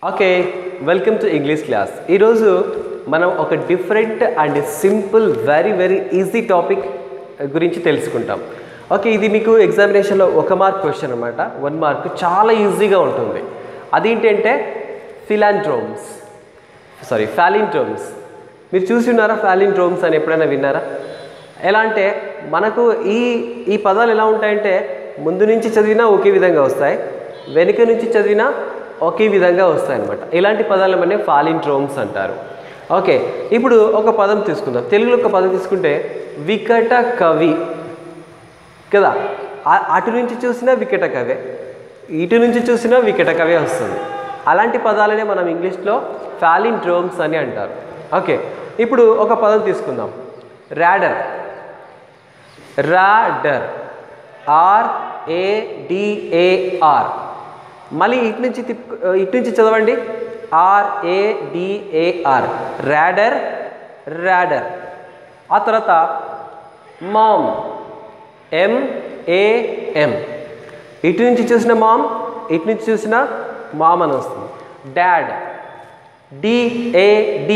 Okay, welcome to English class. ఈరోజు మనం ఒక different and simple very easy topic గురించి తెలుసుకుంటాం. ఓకే, ఇది మీకు ఎగ్జామినేషన్లో 1 మార్క్ క్వశ్చన్ అనమాట. 1 మార్క్ చాలా ఈజీగా ఉంటుంది. అదేంటంటే ఫాలిండ్రోమ్స్. మీరు చూసి ఉన్నారా? ఫాలిండ్రోమ్స్ అని ఎప్పుడైనా విన్నారా? ఎలా అంటే మనకు ఈ పదాలు ఎలా ఉంటాయంటే ముందు నుంచి చదివినా ఒకే విధంగా వస్తాయి, వెనుక నుంచి చదివినా ఒకే విధంగా వస్తాయన్నమాట. ఇలాంటి పదాలు మనమే ఫాలిండ్రోమ్స్ అంటారు. ఓకే, ఇప్పుడు ఒక పదం తీసుకుందాం. తెలుగులో ఒక పదం తీసుకుంటే వికట కవి కదా. అటు నుంచి చూసినా వికట కవే, ఇటు నుంచి చూసినా వికట కవే వస్తుంది. అలాంటి పదాలనే మనం ఇంగ్లీష్లో ఫాలిండ్రోమ్స్ అని అంటారు. ఓకే, ఇప్పుడు ఒక పదం తీసుకుందాం. రాడర్. RADAR. మళ్ళీ ఇటు నుంచి చదవండి. RADAR. రాడర్. ఆ తర్వాత మామ్. MAM. ఇటు నుంచి చూసిన మామ్, ఇటు నుంచి చూసిన మామ్ అని వస్తుంది. డాడ్. DAD.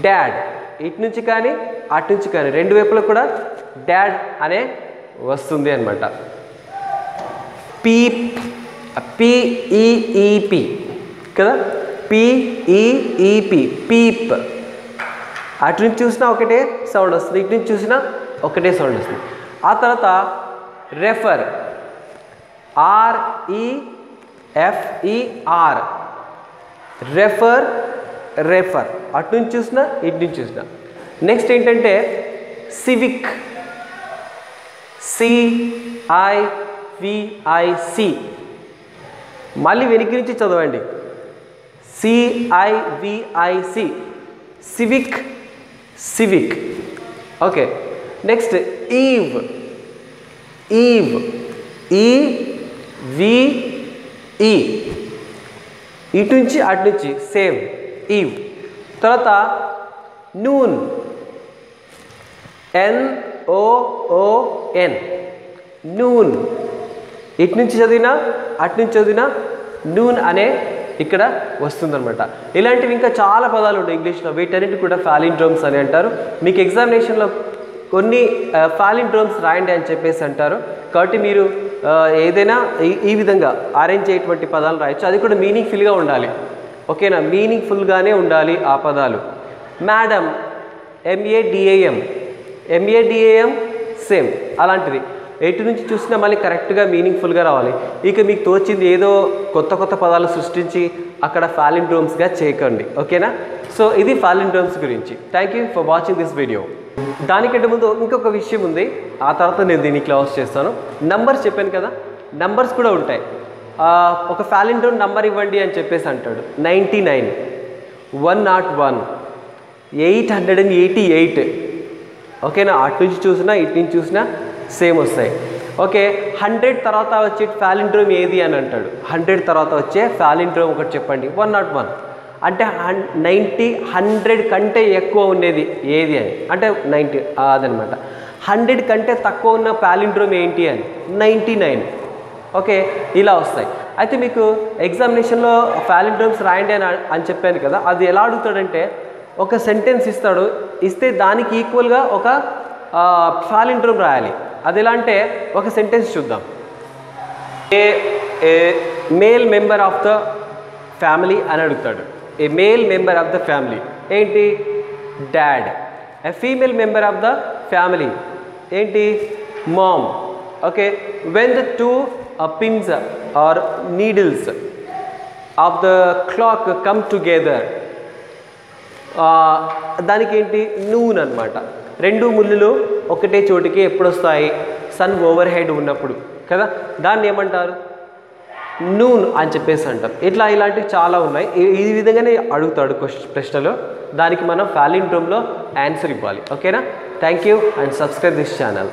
డాడ్. ఇటు నుంచి కానీ అటు నుంచి కానీ రెండు వైపులా కూడా డాడ్ అనే వస్తుంది అన్నమాట. పీప్. PEEP కదా. PEEP. పీప్. అటు నుంచి చూసినా ఒకటే సౌండ్ వస్తుంది, ఇటు నుంచి చూసినా ఒకటే సౌండ్ వస్తుంది. ఆ తర్వాత రెఫర్. REFER. రెఫర్. అటు నుంచి చూసినా ఇటు నుంచి చూసినా. నెక్స్ట్ ఏంటంటే సివిక్. CIVIC. మళ్ళీ వెనక్కి నుంచి చదవండి. CIVIC. సివిక్. ఓకే, నెక్స్ట్ ఈవ్. EVE. ఇటు నుంచి అటు నుంచి సేమ్ ఈవ్. తర్వాత నూన్. NOON. నూన్. ఇటు నుంచి చదివినా అటు నుంచి చదివినా నూన్ అనే ఇక్కడ వస్తుందన్నమాట. ఇలాంటివి ఇంకా చాలా పదాలు ఉంటాయి ఇంగ్లీష్లో. వీటన్నిటి కూడా ఫాలిండ్రోమ్స్ అని అంటారు. మీకు ఎగ్జామినేషన్లో కొన్ని ఫాలిండ్రోమ్స్ రాయండి అని చెప్పేసి అంటారు. కాబట్టి మీరు ఏదైనా ఈ విధంగా అరేంజ్ అయ్యేటువంటి పదాలు రాయొచ్చు. అది కూడా మీనింగ్ఫుల్గా ఉండాలి. ఓకేనా? మీనింగ్ఫుల్గానే ఉండాలి ఆ పదాలు. మేడం. MADAM. సేమ్ అలాంటిది. ఎటు నుంచి చూసినా మళ్ళీ కరెక్ట్గా మీనింగ్ఫుల్గా రావాలి. ఇక మీకు తోచింది ఏదో కొత్త పదాలు సృష్టించి అక్కడ ఫాలిండ్రోమ్స్గా చేయకండి. ఓకేనా? సో ఇది ఫాలిండ్రోమ్స్ గురించి. Thank you for watching this video. దానికంటే ముందు ఇంకొక విషయం ఉంది, ఆ తర్వాత నేను దీన్ని క్లోజ్ చేస్తాను. నంబర్స్ చెప్పాను కదా, నంబర్స్ కూడా ఉంటాయి. ఒక ఫాలిండ్రోమ్ నంబర్ ఇవ్వండి అని చెప్పేసి అంటాడు. 99, 101, 888. ఓకేనా? అటు నుంచి చూసినా ఇటు నుంచి చూసినా సేమ్ వస్తాయి. ఓకే, 100 తర్వాత వచ్చే ఫాలిండ్రోమ్ ఏది అని అంటాడు. 100 తర్వాత వచ్చే ఫాలిండ్రోమ్ ఒకటి చెప్పండి. 101 అంటే 90, 100 కంటే ఎక్కువ ఉండేది ఏది అని అంటే 90 అదనమాట. 100 కంటే తక్కువ ఉన్న ఫాలిండ్రోమ్ ఏంటి అని 99. ఓకే, ఇలా వస్తాయి. అయితే మీకు ఎగ్జామినేషన్లో ఫాలిండ్రోమ్స్ రాయండి అని చెప్పాను కదా. అది ఎలా అడుగుతాడంటే ఒక సెంటెన్స్ ఇస్తాడు, ఇస్తే దానికి ఈక్వల్గా ఒక ఫాలిండ్రోమ్ రాయాలి. అది ఎలా అంటే ఒక సెంటెన్స్ చూద్దాం. A male member of the family అని అడుగుతాడు. A male member of the family ఏంటి? Dad. A female member of the family ఏంటి? Mom. Okay, when the 2 pins or needles of the clock come together. దానికి ఏంటి? Noon అనమాట. 2 ముళ్ళులు ఒకటే చోటికి ఎప్పుడు వస్తాయి? సన్ ఓవర్ హెడ్ ఉన్నప్పుడు కదా. దాన్ని ఏమంటారు? నూన్ అని చెప్పేసి అంటాం. ఇలాంటివి చాలా ఉన్నాయి. ఈ విధంగానే అడుగుతాడు ప్రశ్నలో. దానికి మనం ఫాలిండ్రోమ్లో ఆన్సర్ ఇవ్వాలి. ఓకేనా? Thank you and subscribe this channel.